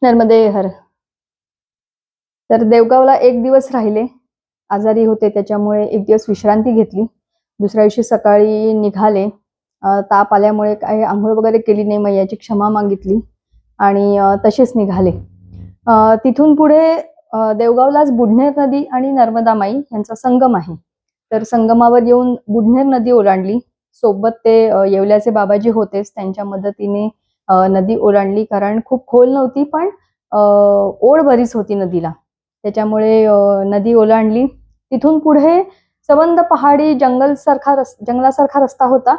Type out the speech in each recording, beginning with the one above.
नर्मदे हर. तर देवगावला एक दिवस राहिले. आजारी होते त्याच्यामुळे एक दिवस विश्रांती घेतली. दुसऱ्या दिवशी सकाळी निघाले. ताप आल्यामुळे काही अंघोळ वगैरे केली नाही. मैयाची क्षमा मागितली आणि तसेच निघाले. तिथून पुढे देवगावलाच बुढनेर नदी आणि नर्मदा माई यांचा संगम आहे. तर संगमावर येऊन बुढनेर नदी ओलांडली. सोबत ते येवल्याचे बाबाजी होतेच, त्यांच्या मदतीने नदी ओलांडली. कारण खूप खोल नव्हती, पण ओढ बरीच होती नदीला. त्याच्यामुळे नदी ओलांडली. तिथून पुढे सबंध पहाडी जंगलासारखा रस्ता होता.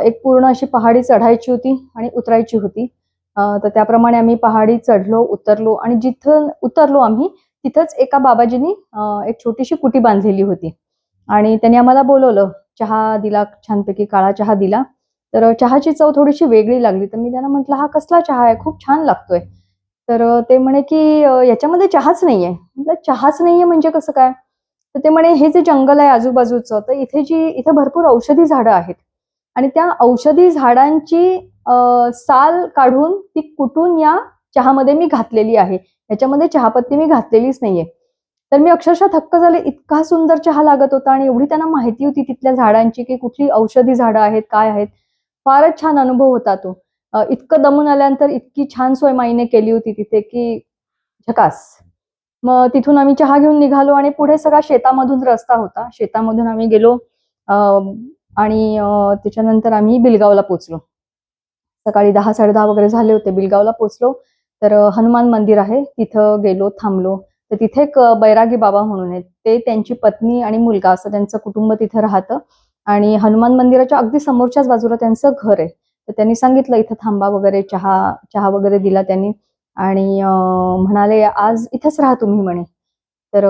एक पूर्ण अशी पहाडी चढायची होती आणि उतरायची होती. तर त्याप्रमाणे आम्ही पहाडी चढलो, उतरलो आणि जिथं उतरलो आम्ही तिथंच एका बाबाजींनी एक छोटीशी कुटी बांधलेली होती आणि त्यांनी आम्हाला बोलवलं. चहा दिला, छानपैकी काळा चहा दिला. तर चहाची चव थोडीशी वेगळी लागली. तर मी त्यांना म्हटलं, हा कसला चहा आहे, खूप छान लागतोय. तर ते म्हणे की याच्यामध्ये चहाच नाहीये. म्हटलं चहाच नाहीये म्हणजे कसं काय? तर ते म्हणे हे जे जंगल आहे आजूबाजूचं, तर इथे भरपूर औषधी झाडं आहेत आणि त्या औषधी झाडांची साल काढून ती कुटून या चहामध्ये मी घातलेली आहे. याच्यामध्ये चहापत्ती मी घातलेलीच नाहीये. तर मी अक्षरशः थक्क झाले. इतका सुंदर चहा लागत होता आणि एवढी त्यांना माहिती होती तिथल्या झाडांची, की कुठली औषधी झाडं आहेत, काय आहेत. फारच छान अनुभव होता तो. इतकं दमून आल्यानंतर इतकी छान सोय माईने केली होती तिथे, की झकास. मग तिथून आम्ही चहा घेऊन निघालो आणि पुढे सगळा शेतामधून रस्ता होता. शेतामधून आम्ही गेलो आणि त्याच्यानंतर आम्ही बिलगावला पोहोचलो. सकाळी 10-10:30 वगैरे झाले होते. बिलगावला पोहोचलो. तर हनुमान मंदिर आहे. तिथं गेलो, थांबलो. तर तिथे एक बैरागी बाबा म्हणून आहेत. ते, त्यांची पत्नी आणि मुलगा असं त्यांचं कुटुंब तिथं राहतं आणि हनुमान मंदिराच्या अगदी समोरच्याच बाजूला त्यांचं घर आहे. तर त्यांनी सांगितलं इथं थांबा वगैरे, चहा वगैरे दिला त्यांनी आणि म्हणाले, "आज इथेच राहा तुम्ही" म्हणे. तर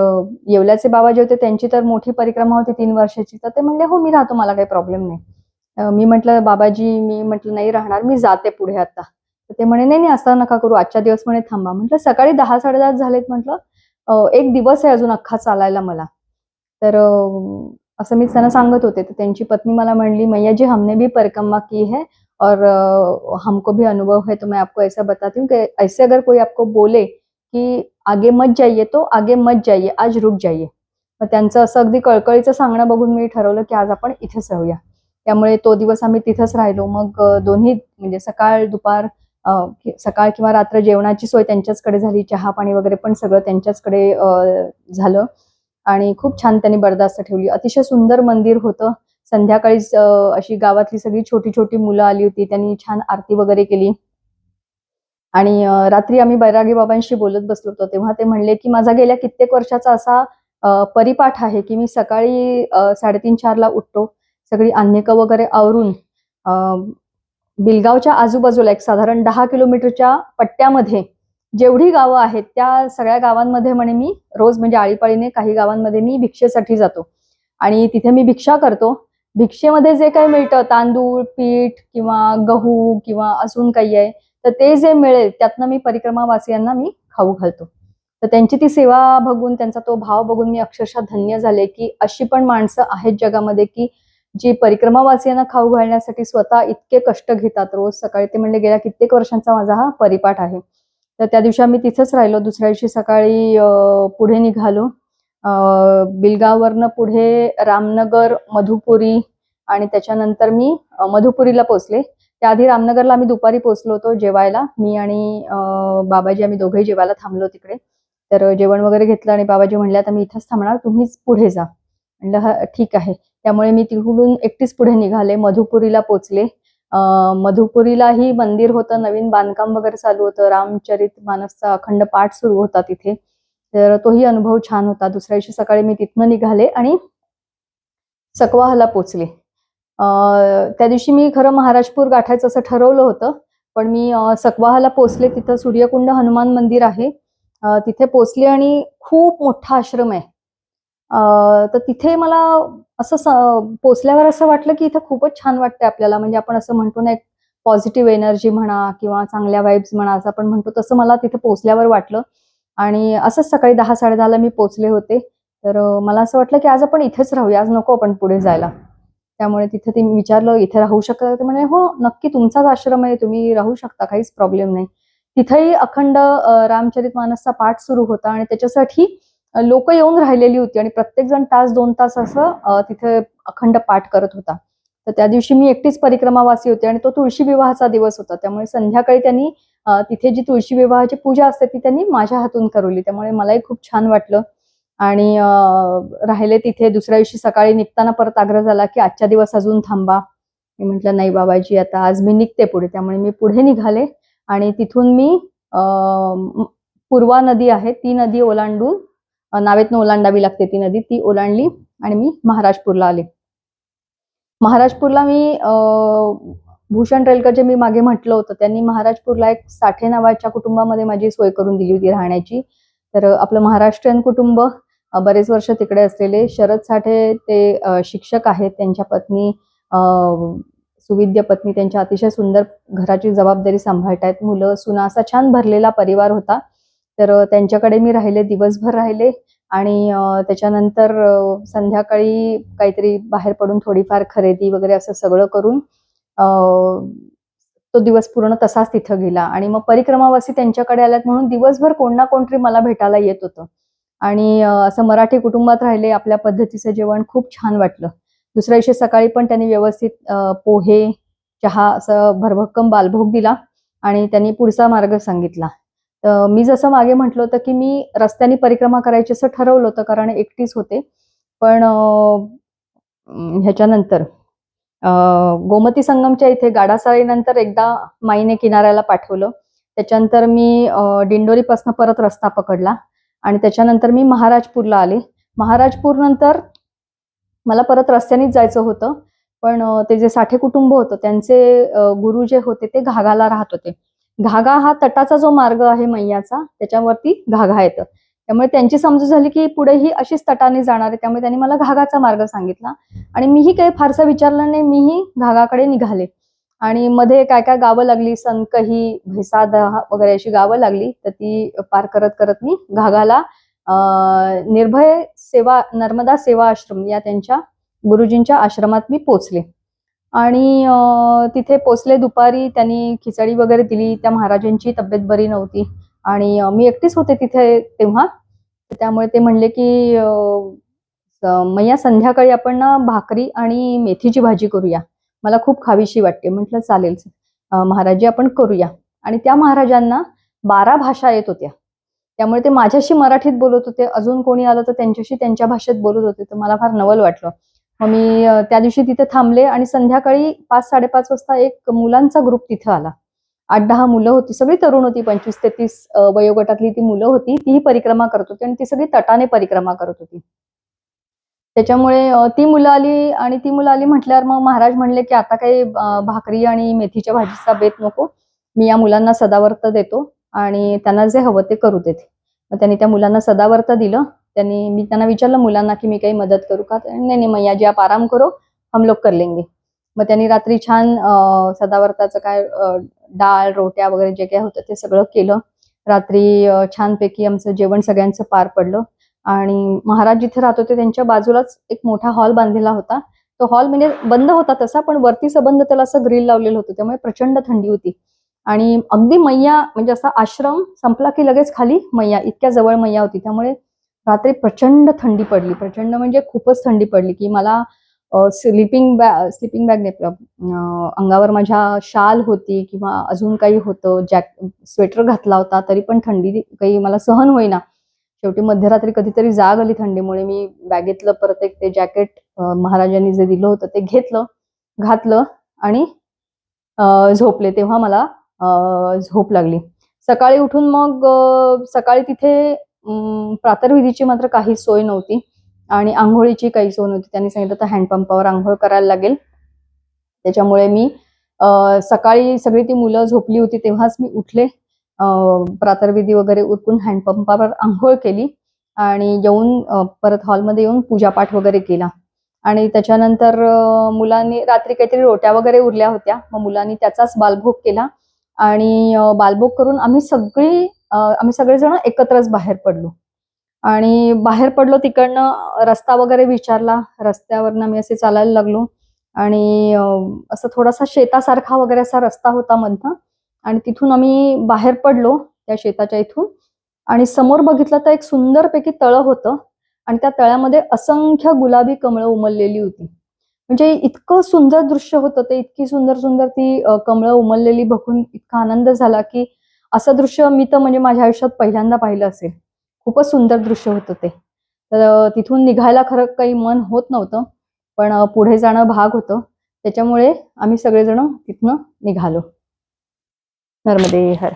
येवल्याचे बाबा जे होते त्यांची तर मोठी परिक्रमा होती 3 वर्षाची. तर ते म्हणले, "हो, मी राहतो, मला काही प्रॉब्लेम नाही." मी म्हटलं, "बाबाजी, मी म्हटलं नाही राहणार, मी जाते पुढे आता." तर ते म्हणे, "नाही, नाही, असं नका करू. आजच्या दिवस म्हणे थांबा." म्हटलं, "सकाळी 10-10:30 झालेत." म्हटलं, "एक दिवस आहे अजून अख्खा चालायला मला." तर असं मी त्यांना सांगत होते. तर त्यांची पत्नी मला म्हणली, "मैया जी, हमने भी परिक्रमा की है और हमको भी अनुभव है, तो मैं आपको ऐसा बताती हूँ कि ऐसे अगर कोई आपको बोले की आगे मत जाइए, तो आगे मत जाइए, आज रुक जाइए." मग त्यांचं असं अगदी कळकळीचं सांगणं बघून मी ठरवलं, की आज आपण इथेच राहूया. त्यामुळे तो दिवस आम्ही तिथंच राहिलो. मग दोन्ही म्हणजे सकाळ, दुपार, सकाळ किंवा रात्र जेवणाची सोय त्यांच्याचकडे झाली. चहा-पाणी वगैरे पण सगळं त्यांच्याचकडे झालं आणि खूप छान त्यांनी बर्दास्त ठेवली. अतिशय सुंदर मंदिर होतं. संध्याकाळीच अशी गावातली सगळी छोटी-छोटी मुलं आली होती. त्यांनी छान आरती वगैरे केली आणि रात्री आम्ही बैरागी बाबांशी बोलत बसलो होतो. तेव्हा ते म्हणले, की माझा गेल्या कित्येक वर्षाचा असा परिपाठ आहे, की मी सकाळी 3:30-4ला उठतो. सगळी अन्नकं वगैरे आवरून अ, बिलगावच्या आजूबाजूला एक साधारण 10 किलोमीटरच्या पट्ट्यामध्ये जेवढी गावं आहेत, त्या सगळ्या गावांमध्ये म्हणे मी रोज म्हणजे आळीपाळीने काही गावांमध्ये मी भिक्षेसाठी जातो आणि तिथे मी भिक्षा करतो. भिक्षेमध्ये जे काही मिळतं तांदूळ, पीठ किंवा गहू किंवा अजून काही आहे, तर ते जे मिळेल त्यातनं मी परिक्रमावासियांना मी खाऊ घालतो. तर त्यांची ती सेवा बघून, त्यांचा तो भाव बघून मी अक्षरशः धन्य झाले, की अशी पण माणसं आहेत जगामध्ये, की जी परिक्रमावासियांना खाऊ घालण्यासाठी स्वतः इतके कष्ट घेतात रोज सकाळी. ते म्हणले गेल्या कित्येक वर्षांचा माझा हा परिपाठ आहे. तर त्या दिवशी आम्ही तिथेच राहिलो. दुसऱ्या दिवशी सकाळी पुढे निघालो. बिलगाववरनं पुढे रामनगर, मधुपुरी आणि त्याच्यानंतर मी मधुपुरीला पोहोचले. त्याआधी रामनगरला आम्ही दुपारी पोहोचलो होतो जेवायला. मी आणि बाबाजी आम्ही दोघंही जेवायला थांबलो तिकडे. तर जेवण वगैरे घेतलं आणि बाबाजी म्हणले, "आता मी इथेच थांबणार, तुम्हीच पुढे जा." म्हणलं, "हां, ठीक आहे." त्यामुळे मी तिकडून एकटीच पुढे निघाले. मधुपुरीला पोहोचले. मधुपुरीलाही मंदिर होतं, नवीन बांधकाम वगैरे चालू होतं. रामचरितमानसचा अखंड पाठ सुरू होता तिथे. तर तोही अनुभव छान होता. दुसऱ्या दिवशी सकाळी मी तिथनं निघाले आणि सकवाहाला पोहोचले. त्या दिवशी मी खरं महाराजपूर गाठायचं असं ठरवलं होतं. पण मी सकवाहाला पोहोचले. तिथं सूर्यकुंड हनुमान मंदिर आहे. तिथे पोहोचले आणि खूप मोठा आश्रम आहे. तर तिथे मला असं पोहोचल्यावर असं वाटलं, की इथं खूपच छान वाटतंय आपल्याला. म्हणजे आपण असं म्हणतो ना, एक पॉझिटिव्ह एनर्जी म्हणा किंवा चांगल्या वाइब्स म्हणा, असं आपण म्हणतो, तसं मला तिथे पोहोचल्यावर वाटलं. आणि असंच सकाळी 10-10:30ला मी पोहोचले होते. तर मला असं वाटलं, की आज आपण इथेच राहूया, आज नको आपण पुढे जायला. त्यामुळे तिथे ते विचारलं, "इथे राहू शकता?" ते म्हणाले, "हो, नक्की तुमचाच आश्रम आहे, तुम्ही राहू शकता, काहीच प्रॉब्लेम नाही." तिथेही अखंड रामचरितमानसचा पाठ सुरू होता आणि त्याच्यासाठी लोक येऊन राहिलेली होती आणि प्रत्येक जण तास 2 तास असं तिथे अखंड पाठ करत होता. तर त्या दिवशी मी एकटीच परिक्रमावासी होते आणि तो तुळशी विवाहाचा दिवस होता. त्यामुळे संध्याकाळी त्यांनी तिथे जी तुळशी विवाहाची पूजा असते ती त्यांनी माझ्या हातून करवली. त्यामुळे मलाही खूप छान वाटलं आणि राहिले तिथे. दुसऱ्या दिवशी सकाळी निघताना परत आग्रह झाला की आजच्या दिवस अजून थांबा. मी म्हटलं नाही बाबाजी, आता आज मी निघते पुढे. त्यामुळे मी पुढे निघाले आणि तिथून मी पूर्वा नदी आहे ती नदी ओलांडून, नावेतनं ओलांडावी लागते ती नदी, ती ओलांडली आणि मी महाराजपूरला आले. महाराजपूरला मी भूषण रेलकर जे मी मागे म्हटलं होतं त्यांनी महाराजपूरला एक साठे नावाच्या कुटुंबामध्ये माझी सोय करून दिली होती राहण्याची. तर आपलं महाराष्ट्रीयन कुटुंब, बरेच वर्ष तिकडे असलेले शरद साठे ते शिक्षक आहेत. त्यांच्या पत्नी सुविद्य पत्नी, त्यांच्या अतिशय सुंदर घराची जबाबदारी सांभाळतायत. मुलं सुना, असा छान भरलेला परिवार होता. तर त्यांच्याकडे मी राहिले, दिवसभर राहिले आणि त्याच्यानंतर संध्याकाळी काहीतरी बाहेर पडून थोडीफार खरेदी वगैरे असं सगळं करून तो दिवस पूर्ण तसाच तिथं गेला. आणि मग परिक्रमावासी त्यांच्याकडे आल्यात म्हणून दिवसभर कोण ना कोणतरी मला भेटायला येत होतं आणि असं मराठी कुटुंबात राहिले. आपल्या पद्धतीचं जेवण खूप छान वाटलं. दुसऱ्या दिवशी सकाळी पण त्यांनी व्यवस्थित पोहे, चहा असं भरभक्कम बालभोग दिला आणि त्यांनी पुढचा मार्ग सांगितला. मी जसं मागे म्हटलं होतं की मी रस्त्याने परिक्रमा करायची असं ठरवलं होतं कारण एकटीच होते. पण ह्याच्यानंतर गोमती संगमच्या इथे गाडासाळीनंतर एकदा माईने किनाऱ्याला पाठवलं. त्याच्यानंतर मी दिंडोरीपासून परत रस्ता पकडला आणि त्याच्यानंतर मी महाराजपूरला आले. महाराजपूर नंतर मला परत रस्त्यानेच जायचं होतं. पण ते जे साठे कुटुंब होतं त्यांचे गुरु जे होते ते घागाला राहत होते. घागा हा तटाचा जो मार्ग आहे मैयाचा, त्याच्यावरती घागा येतं. त्यामुळे त्यांची समजूत झाली की पुढेही अशीच तटाने जाणार आहे. त्यामुळे त्यांनी मला घागाचा मार्ग सांगितला आणि मीही काही फारसं विचारलं नाही. मीही घागाकडे निघाले आणि मध्ये काय काय गावं लागली, सनकही, भेसाद वगैरे अशी गावं लागली. तर ती पार करत करत मी घागाला निर्भय सेवा, नर्मदा सेवा आश्रम या त्यांच्या गुरुजींच्या आश्रमात मी पोचले आणि तिथे पोचले. दुपारी त्यांनी खिचडी वगैरे दिली. त्या महाराजांची तब्येत बरी नव्हती आणि मी एकटीच होते तिथे तेव्हा. त्यामुळे ते म्हणले की मैया संध्याकाळी आपण ना भाकरी आणि मेथीची भाजी करूया, मला खूप खावीशी वाटते. म्हटलं चालेल महाराजी, आपण करूया. आणि त्या महाराजांना 12 भाषा येत होत्या. त्यामुळे ते माझ्याशी मराठीत बोलत होते. अजून कोणी आलं तर त्यांच्याशी त्यांच्या भाषेत बोलत होते. तर मला फार नवल वाटलं. मग मी त्या दिवशी तिथे थांबले आणि संध्याकाळी 5-5:30 वाजता एक मुलांचा ग्रुप तिथे आला. 8-10 मुलं होती, सगळी तरुण होती. 25 ते 30 वयोगटातली ती मुलं होती. तीही परिक्रमा करत होती आणि ती सगळी तटाने परिक्रमा करत होती. त्याच्यामुळे ती मुलं आली म्हटल्यावर मग महाराज म्हणले की आता काही भाकरी आणि मेथीच्या भाजीचा बेत नको, मी या मुलांना सदावर्त देतो आणि त्यांना जे हवं ते करू देते. मग त्यांनी त्या मुलांना सदावर्त दिलं. मी त्यांना विचारलं मुलांना की मी काही मदत करू का? नाही नाही मैया जी आप आराम करो, हम लोग कर लेंगे. मग त्यांनी रात्री छान सदावर्ताचं काय डाळ, रोट्या वगैरे जे काही होतं ते सगळं केलं. रात्री छानपैकी आमचं जेवण सगळ्यांचं पार पडलं आणि महाराज जिथे राहत होते त्यांच्या बाजूलाच एक मोठा हॉल बांधलेला होता. तो हॉल म्हणजे बंद होता तसा, पण वरती सबंध त्याला असं ग्रिल लावलेलं होतं. त्यामुळे प्रचंड थंडी होती आणि अगदी मैया म्हणजे असा आश्रम संपला की लगेच खाली मैया, इतक्या जवळ मैया होती. त्यामुळे रात्री प्रचंड थंडी पडली. प्रचंड म्हणजे खूपच थंडी पडली की मला स्लिपिंग बॅग नाही, अंगावर माझ्या शाल होती किंवा अजून काही होतं, स्वेटर घातला होता तरी पण थंडी काही मला सहन होईना. शेवटी मध्यरात्री कधीतरी जाग आली थंडीमुळे. मी बॅगेतलं परत एक ते जॅकेट महाराजांनी जे दिलं होतं ते घेतलं, घातलं आणि झोपले. तेव्हा मला झोप लागली. सकाळी उठून मग सकाळी तिथे प्रातर्विधीची मात्र काही सोय नव्हती आणि आंघोळीची काही सोय नव्हती. त्यांनी सांगितलं तर हँडपंपावर आंघोळ करायला लागेल. त्याच्यामुळे मी सकाळी सगळी ती मुलं झोपली होती तेव्हाच मी उठले. प्रातर्विधी वगैरे उरकून हँडपंपावर आंघोळ केली आणि येऊन परत हॉलमध्ये येऊन पूजापाठ वगैरे केला आणि त्याच्यानंतर मुलांनी रात्री काहीतरी रोट्या वगैरे उरल्या होत्या. मग मुलांनी त्याचाच बालभोग केला आणि बालभोग करून आम्ही सगळेजण एकत्रच बाहेर पडलो आणि बाहेर पडलो. तिकडनं रस्ता वगैरे विचारला. रस्त्यावरनं मी असे चालायला लागलो आणि असं थोडासा शेतासारखा वगैरे असा रस्ता होता मधनं आणि तिथून आम्ही बाहेर पडलो त्या शेताच्या इथून, आणि समोर बघितलं तर एक सुंदरपैकी तळं होतं आणि त्या तळ्यामध्ये असंख्य गुलाबी कमळं उमललेली होती. म्हणजे इतकं सुंदर दृश्य होतं ते, इतकी सुंदर सुंदर ती कमळं उमललेली बघून इतका आनंद झाला की असं दृश्य मी तर म्हणजे माझ्या आयुष्यात पहिल्यांदा पाहिलं असेल. खूपच सुंदर दृश्य होतं ते. तर तिथून निघायला खरं काही मन होत नव्हतं, पण पुढे जाणं भाग होतं. त्याच्यामुळे आम्ही सगळेजण तिथनं निघालो. नर्मदे हर.